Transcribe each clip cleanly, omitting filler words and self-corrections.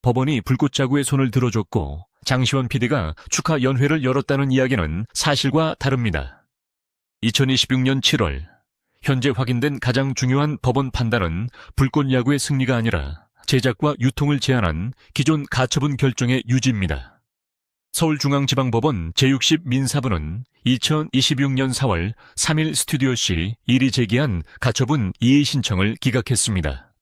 법원이 불꽃자구의 손을 들어줬고 장시원 PD가 축하 연회를 열었다는 이야기는 사실과 다릅니다. 2026년 7월, 현재 확인된 가장 중요한 법원 판단은 불꽃야구의 승리가 아니라 제작과 유통을 제한한 기존 가처분 결정의 유지입니다. 서울중앙지방법원 제60 민사부는 2026년 4월 3일 스튜디오C 1이 제기한 가처분 이의 신청을 기각했습니다.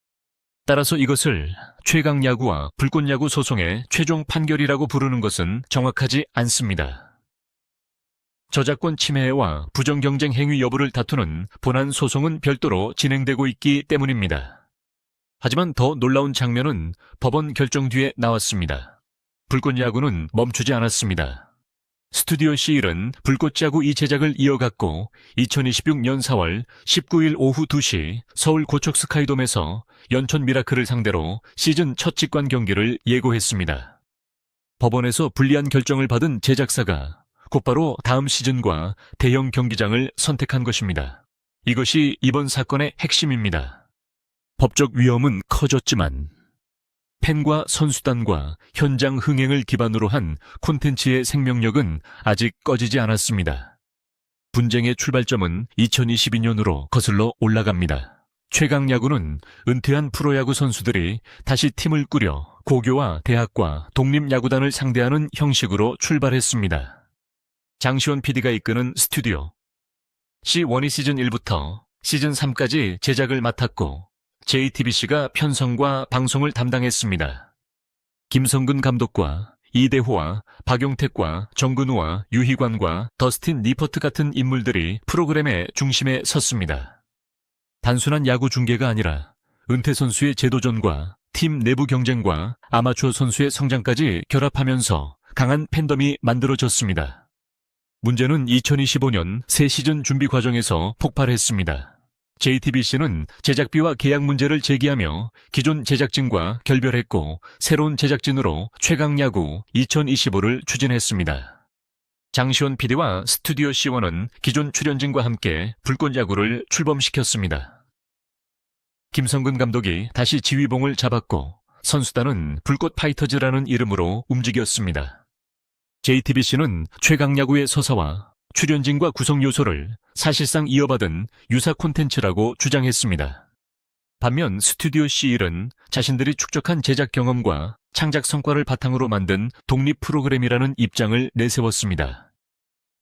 따라서 이것을 최강야구와 불꽃야구 소송의 최종 판결이라고 부르는 것은 정확하지 않습니다. 저작권 침해와 부정경쟁 행위 여부를 다투는 본안 소송은 별도로 진행되고 있기 때문입니다. 하지만 더 놀라운 장면은 법원 결정 뒤에 나왔습니다. 불꽃야구는 멈추지 않았습니다. 스튜디오C 1은 불꽃야구 2 제작을 이어갔고 2026년 4월 19일 오후 2시 서울 고척 스카이돔에서 연천 미라클을 상대로 시즌 첫 직관 경기를 예고했습니다. 법원에서 불리한 결정을 받은 제작사가 곧바로 다음 시즌과 대형 경기장을 선택한 것입니다. 이것이 이번 사건의 핵심입니다. 법적 위험은 커졌지만 팬과 선수단과 현장 흥행을 기반으로 한 콘텐츠의 생명력은 아직 꺼지지 않았습니다. 분쟁의 출발점은 2022년으로 거슬러 올라갑니다. 최강야구는 은퇴한 프로야구 선수들이 다시 팀을 꾸려 고교와 대학과 독립야구단을 상대하는 형식으로 출발했습니다. 장시원 PD가 이끄는 스튜디오 C1이 시즌 1부터 시즌 3까지 제작을 맡았고 JTBC가 편성과 방송을 담당했습니다. 김성근 감독과 이대호와 박용택과 정근우와 유희관과 더스틴 니퍼트 같은 인물들이 프로그램의 중심에 섰습니다. 단순한 야구 중계가 아니라 은퇴 선수의 재도전과 팀 내부 경쟁과 아마추어 선수의 성장까지 결합하면서 강한 팬덤이 만들어졌습니다. 문제는 2025년 새 시즌 준비 과정에서 폭발했습니다. JTBC는 제작비와 계약 문제를 제기하며 기존 제작진과 결별했고 새로운 제작진으로 최강야구 2025를 추진했습니다. 장시원 PD와 스튜디오 C1은 기존 출연진과 함께 불꽃야구를 출범시켰습니다. 김성근 감독이 다시 지휘봉을 잡았고 선수단은 불꽃 파이터즈라는 이름으로 움직였습니다. JTBC는 최강야구의 서사와 출연진과 구성 요소를 사실상 이어받은 유사 콘텐츠라고 주장했습니다. 반면 스튜디오 C1은 자신들이 축적한 제작 경험과 창작 성과를 바탕으로 만든 독립 프로그램이라는 입장을 내세웠습니다.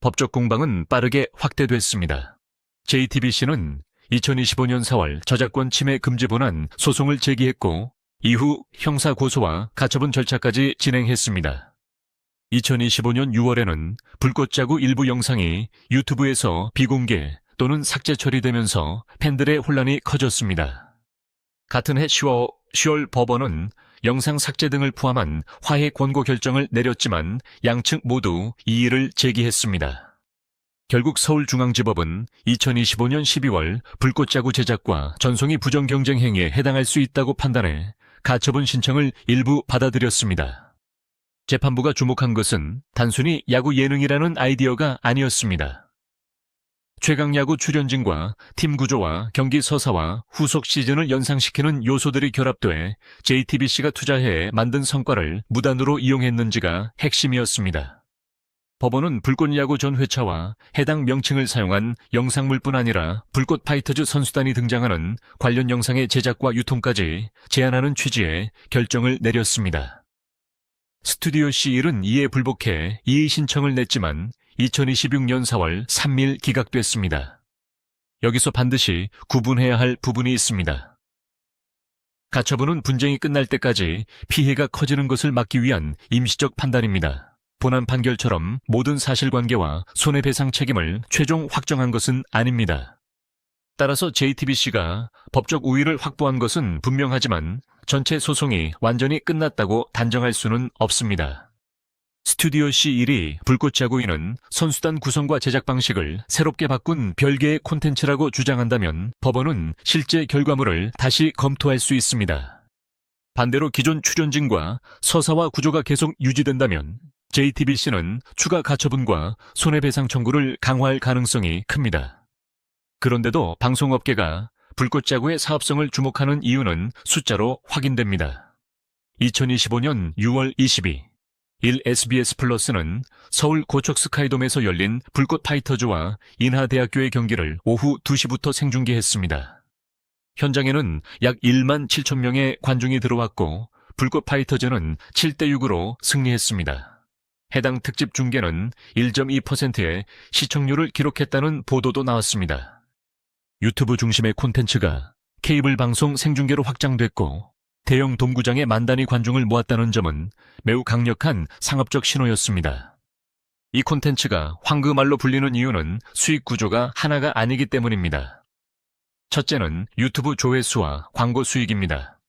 법적 공방은 빠르게 확대됐습니다. JTBC는 2025년 4월 저작권 침해 금지 본안 소송을 제기했고 이후 형사 고소와 가처분 절차까지 진행했습니다. 2025년 6월에는 불꽃야구 일부 영상이 유튜브에서 비공개 또는 삭제 처리되면서 팬들의 혼란이 커졌습니다. 같은 해 10월 법원은 영상 삭제 등을 포함한 화해 권고 결정을 내렸지만 양측 모두 이의를 제기했습니다. 결국 서울중앙지법은 2025년 12월 불꽃야구 제작과 전송이 부정경쟁 행위에 해당할 수 있다고 판단해 가처분 신청을 일부 받아들였습니다. 재판부가 주목한 것은 단순히 야구 예능이라는 아이디어가 아니었습니다. 최강야구 출연진과 팀 구조와 경기 서사와 후속 시즌을 연상시키는 요소들이 결합돼 JTBC가 투자해 만든 성과를 무단으로 이용했는지가 핵심이었습니다. 법원은 불꽃야구 전 회차와 해당 명칭을 사용한 영상물뿐 아니라 불꽃 파이터즈 선수단이 등장하는 관련 영상의 제작과 유통까지 제한하는 취지의 결정을 내렸습니다. 스튜디오 C1은 이에 불복해 이의 신청을 냈지만 2026년 4월 3일 기각됐습니다. 여기서 반드시 구분해야 할 부분이 있습니다. 가처분은 분쟁이 끝날 때까지 피해가 커지는 것을 막기 위한 임시적 판단입니다. 본안 판결처럼 모든 사실관계와 손해배상 책임을 최종 확정한 것은 아닙니다. 따라서 JTBC가 법적 우위를 확보한 것은 분명하지만 전체 소송이 완전히 끝났다고 단정할 수는 없습니다. 스튜디오 C1이 불꽃야구인은 선수단 구성과 제작 방식을 새롭게 바꾼 별개의 콘텐츠라고 주장한다면 법원은 실제 결과물을 다시 검토할 수 있습니다. 반대로 기존 출연진과 서사와 구조가 계속 유지된다면 JTBC는 추가 가처분과 손해배상 청구를 강화할 가능성이 큽니다. 그런데도 방송업계가 불꽃야구의 사업성을 주목하는 이유는 숫자로 확인됩니다. 2025년 6월 22일 SBS 플러스는 서울 고척 스카이돔에서 열린 불꽃 파이터즈와 인하대학교의 경기를 오후 2시부터 생중계했습니다. 현장에는 약 1만 7천 명의 관중이 들어왔고 불꽃 파이터즈는 7대6으로 승리했습니다. 해당 특집 중계는 1.2%의 시청률을 기록했다는 보도도 나왔습니다. 유튜브 중심의 콘텐츠가 케이블 방송 생중계로 확장됐고 대형 돔구장에 만단위 관중을 모았다는 점은 매우 강력한 상업적 신호였습니다. 이 콘텐츠가 황금알로 불리는 이유는 수익 구조가 하나가 아니기 때문입니다. 첫째는 유튜브 조회수와 광고 수익입니다.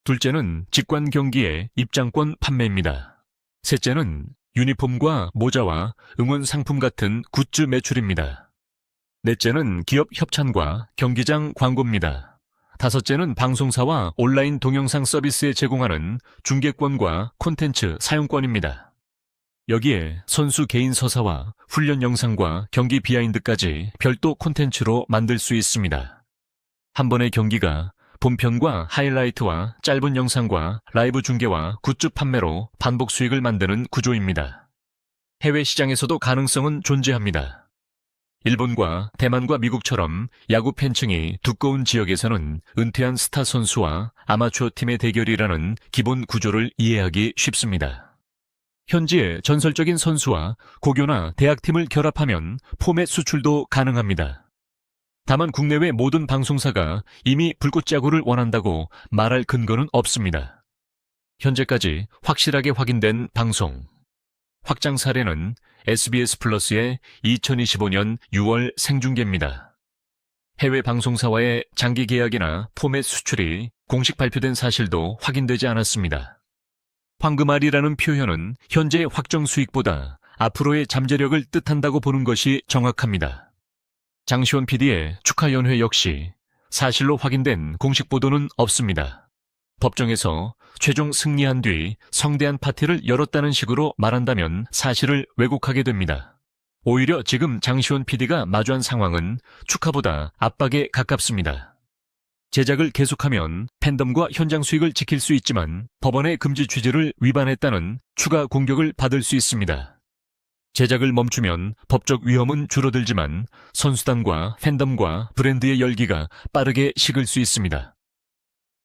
둘째는 직관 경기의 입장권 판매입니다. 셋째는 유니폼과 모자와 응원 상품 같은 굿즈 매출입니다. 넷째는 기업 협찬과 경기장 광고입니다. 다섯째는 방송사와 온라인 동영상 서비스에 제공하는 중계권과 콘텐츠 사용권입니다. 여기에 선수 개인 서사와 훈련 영상과 경기 비하인드까지 별도 콘텐츠로 만들 수 있습니다. 한 번의 경기가 본편과 하이라이트와 짧은 영상과 라이브 중계와 굿즈 판매로 반복 수익을 만드는 구조입니다. 해외 시장에서도 가능성은 존재합니다. 일본과 대만과 미국처럼 야구 팬층이 두꺼운 지역에서는 은퇴한 스타 선수와 아마추어 팀의 대결이라는 기본 구조를 이해하기 쉽습니다. 현지의 전설적인 선수와 고교나 대학팀을 결합하면 포맷 수출도 가능합니다. 다만 국내외 모든 방송사가 이미 불꽃야구를 원한다고 말할 근거는 없습니다. 현재까지 확실하게 확인된 방송 확장 사례는 SBS 플러스의 2025년 6월 생중계입니다. 해외 방송사와의 장기 계약이나 포맷 수출이 공식 발표된 사실도 확인되지 않았습니다. 황금알이라는 표현은 현재의 확정 수익보다 앞으로의 잠재력을 뜻한다고 보는 것이 정확합니다. 장시원 PD의 축하 연회 역시 사실로 확인된 공식 보도는 없습니다. 법정에서 최종 승리한 뒤 성대한 파티를 열었다는 식으로 말한다면 사실을 왜곡하게 됩니다. 오히려 지금 장시원 PD가 마주한 상황은 축하보다 압박에 가깝습니다. 제작을 계속하면 팬덤과 현장 수익을 지킬 수 있지만 법원의 금지 취지를 위반했다는 추가 공격을 받을 수 있습니다. 제작을 멈추면 법적 위험은 줄어들지만 선수단과 팬덤과 브랜드의 열기가 빠르게 식을 수 있습니다.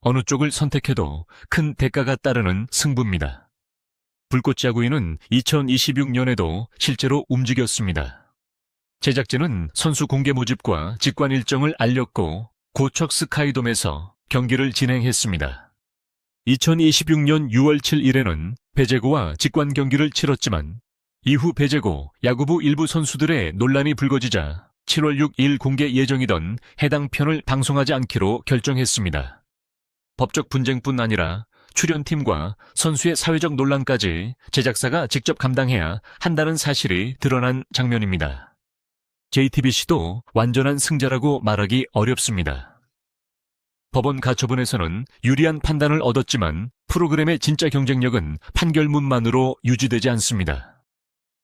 어느 쪽을 선택해도 큰 대가가 따르는 승부입니다. 불꽃야구인은 2026년에도 실제로 움직였습니다. 제작진은 선수 공개 모집과 직관 일정을 알렸고 고척 스카이돔에서 경기를 진행했습니다. 2026년 6월 7일에는 배제고와 직관 경기를 치렀지만 이후 배제고, 야구부 일부 선수들의 논란이 불거지자 7월 6일 공개 예정이던 해당 편을 방송하지 않기로 결정했습니다. 법적 분쟁뿐 아니라 출연팀과 선수의 사회적 논란까지 제작사가 직접 감당해야 한다는 사실이 드러난 장면입니다. JTBC도 완전한 승자라고 말하기 어렵습니다. 법원 가처분에서는 유리한 판단을 얻었지만 프로그램의 진짜 경쟁력은 판결문만으로 유지되지 않습니다.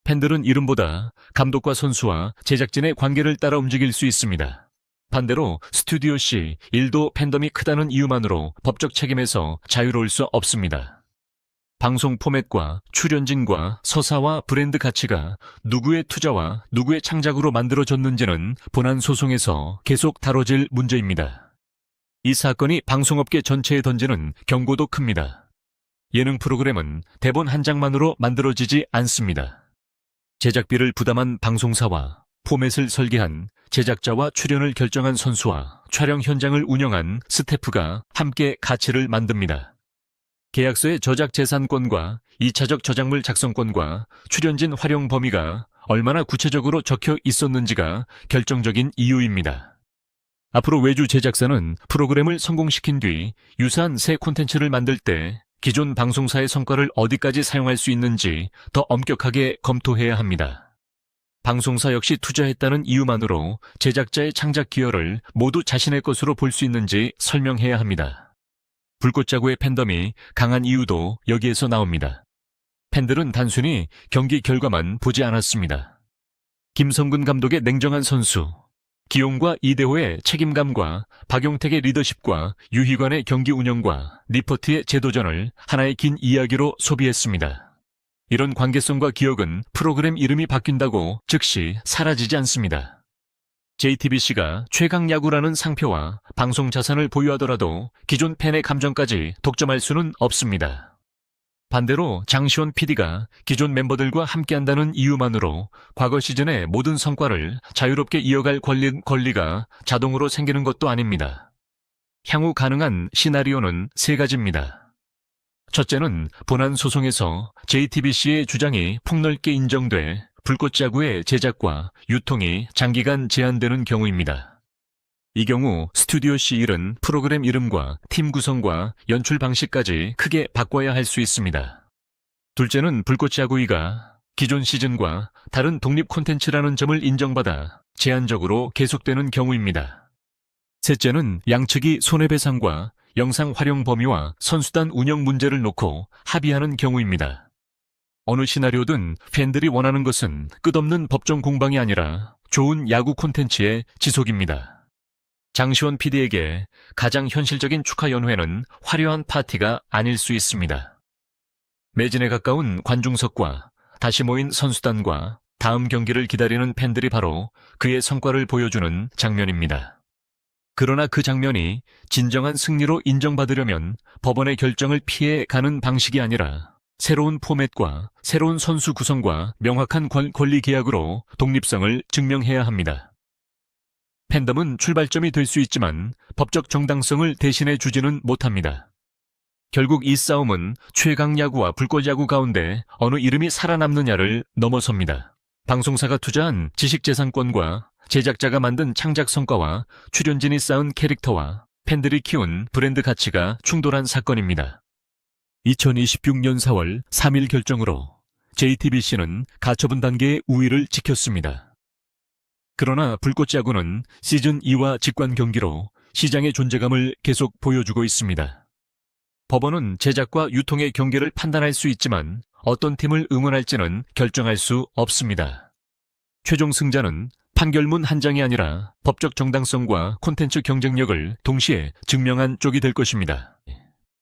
팬들은 이름보다 감독과 선수와 제작진의 관계를 따라 움직일 수 있습니다. 반대로 스튜디오 C 일도 팬덤이 크다는 이유만으로 법적 책임에서 자유로울 수 없습니다. 방송 포맷과 출연진과 서사와 브랜드 가치가 누구의 투자와 누구의 창작으로 만들어졌는지는 본안 소송에서 계속 다뤄질 문제입니다. 이 사건이 방송업계 전체에 던지는 경고도 큽니다. 예능 프로그램은 대본 한 장만으로 만들어지지 않습니다. 제작비를 부담한 방송사와 포맷을 설계한 제작자와 출연을 결정한 선수와 촬영 현장을 운영한 스태프가 함께 가치를 만듭니다. 계약서의 저작 재산권과 2차적 저작물 작성권과 출연진 활용 범위가 얼마나 구체적으로 적혀 있었는지가 결정적인 이유입니다. 앞으로 외주 제작사는 프로그램을 성공시킨 뒤 유사한 새 콘텐츠를 만들 때 기존 방송사의 성과를 어디까지 사용할 수 있는지 더 엄격하게 검토해야 합니다. 방송사 역시 투자했다는 이유만으로 제작자의 창작 기여를 모두 자신의 것으로 볼 수 있는지 설명해야 합니다. 불꽃야구의 팬덤이 강한 이유도 여기에서 나옵니다. 팬들은 단순히 경기 결과만 보지 않았습니다. 김성근 감독의 냉정한 선수, 기용과 이대호의 책임감과 박용택의 리더십과 유희관의 경기 운영과 리포트의 재도전을 하나의 긴 이야기로 소비했습니다. 이런 관계성과 기억은 프로그램 이름이 바뀐다고 즉시 사라지지 않습니다. JTBC가 최강야구라는 상표와 방송 자산을 보유하더라도 기존 팬의 감정까지 독점할 수는 없습니다. 반대로 장시원 PD가 기존 멤버들과 함께한다는 이유만으로 과거 시즌의 모든 성과를 자유롭게 이어갈 권리가 자동으로 생기는 것도 아닙니다. 향후 가능한 시나리오는 세 가지입니다. 첫째는 본안 소송에서 JTBC의 주장이 폭넓게 인정돼 불꽃야구의 제작과 유통이 장기간 제한되는 경우입니다. 이 경우 스튜디오 C1은 프로그램 이름과 팀 구성과 연출 방식까지 크게 바꿔야 할 수 있습니다. 둘째는 불꽃야구위가 기존 시즌과 다른 독립 콘텐츠라는 점을 인정받아 제한적으로 계속되는 경우입니다. 셋째는 양측이 손해배상과 영상 활용 범위와 선수단 운영 문제를 놓고 합의하는 경우입니다. 어느 시나리오든 팬들이 원하는 것은 끝없는 법정 공방이 아니라 좋은 야구 콘텐츠의 지속입니다. 장시원 PD에게 가장 현실적인 축하 연회는 화려한 파티가 아닐 수 있습니다. 매진에 가까운 관중석과 다시 모인 선수단과 다음 경기를 기다리는 팬들이 바로 그의 성과를 보여주는 장면입니다. 그러나 그 장면이 진정한 승리로 인정받으려면 법원의 결정을 피해 가는 방식이 아니라 새로운 포맷과 새로운 선수 구성과 명확한 권리 계약으로 독립성을 증명해야 합니다. 팬덤은 출발점이 될 수 있지만 법적 정당성을 대신해 주지는 못합니다. 결국 이 싸움은 최강야구와 불꽃야구 가운데 어느 이름이 살아남느냐를 넘어섭니다. 방송사가 투자한 지식재산권과 제작자가 만든 창작 성과와 출연진이 쌓은 캐릭터와 팬들이 키운 브랜드 가치가 충돌한 사건입니다. 2026년 4월 3일 결정으로 JTBC는 가처분 단계의 우위를 지켰습니다. 그러나 불꽃야구는 시즌 2와 직관 경기로 시장의 존재감을 계속 보여주고 있습니다. 법원은 제작과 유통의 경계를 판단할 수 있지만 어떤 팀을 응원할지는 결정할 수 없습니다. 최종 승자는 판결문 한 장이 아니라 법적 정당성과 콘텐츠 경쟁력을 동시에 증명한 쪽이 될 것입니다.